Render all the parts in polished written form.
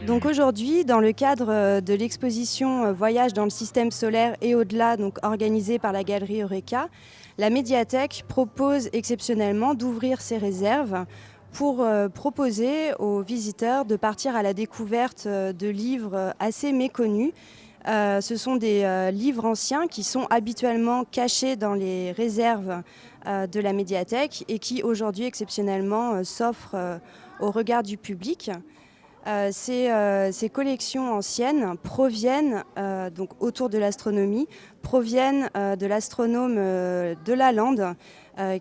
Donc aujourd'hui, dans le cadre de l'exposition Voyage dans le système solaire et au-delà, donc organisée par la Galerie Eureka, la médiathèque propose exceptionnellement d'ouvrir ses réserves pour proposer aux visiteurs de partir à la découverte de livres assez méconnus. Ce sont des livres anciens qui sont habituellement cachés dans les réserves de la médiathèque et qui aujourd'hui exceptionnellement s'offrent au regard du public. Ces collections anciennes proviennent, donc autour de l'astronomie, proviennent de l'astronome de Lalande,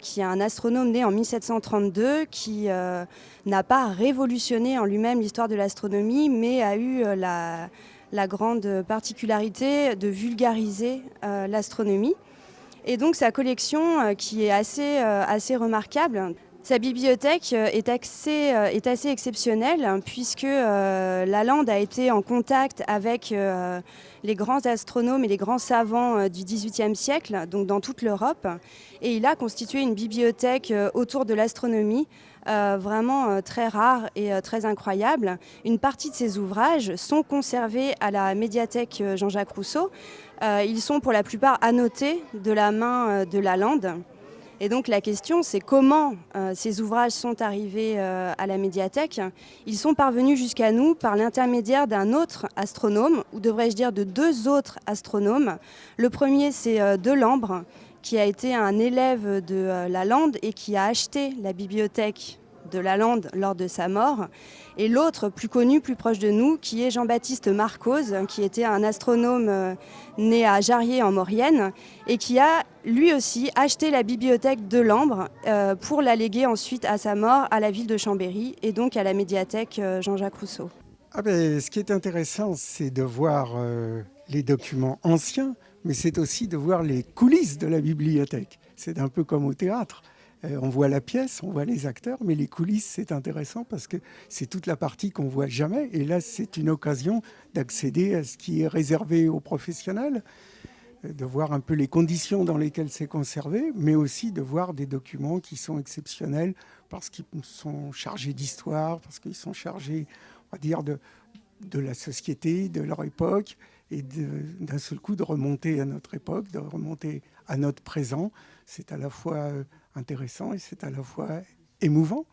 qui est un astronome né en 1732, qui n'a pas révolutionné en lui-même l'histoire de l'astronomie, mais a eu la grande particularité de vulgariser l'astronomie. Et donc sa collection, qui est assez remarquable. Sa bibliothèque est assez exceptionnelle puisque Lalande a été en contact avec les grands astronomes et les grands savants du XVIIIe siècle, donc dans toute l'Europe. Et il a constitué une bibliothèque autour de l'astronomie vraiment très rare et très incroyable. Une partie de ses ouvrages sont conservés à la médiathèque Jean-Jacques Rousseau. Ils sont pour la plupart annotés de la main de Lalande. Et donc la question, c'est comment ces ouvrages sont arrivés à la médiathèque. Ils sont parvenus jusqu'à nous par l'intermédiaire d'un autre astronome, ou devrais-je dire de deux autres astronomes. Le premier, c'est Delambre, qui a été un élève de Lalande et qui a acheté la bibliothèque de Lalande lors de sa mort. Et l'autre, plus connu, plus proche de nous, qui est Jean-Baptiste Marcos, qui était un astronome né à Jarrier en Maurienne et qui a lui aussi acheté la bibliothèque de Delambre pour la léguer ensuite à sa mort à la ville de Chambéry et donc à la médiathèque Jean-Jacques Rousseau. Ce qui est intéressant, c'est de voir les documents anciens, mais c'est aussi de voir les coulisses de la bibliothèque. C'est un peu comme au théâtre. On voit la pièce, on voit les acteurs, mais les coulisses, c'est intéressant parce que c'est toute la partie qu'on ne voit jamais. Et là, c'est une occasion d'accéder à ce qui est réservé aux professionnels, de voir un peu les conditions dans lesquelles c'est conservé, mais aussi de voir des documents qui sont exceptionnels parce qu'ils sont chargés d'histoire, parce qu'ils sont chargés, on va dire, de la société, de leur époque, et d'un seul coup de remonter à notre époque, de remonter à notre présent. C'est à la fois intéressant et c'est à la fois émouvant.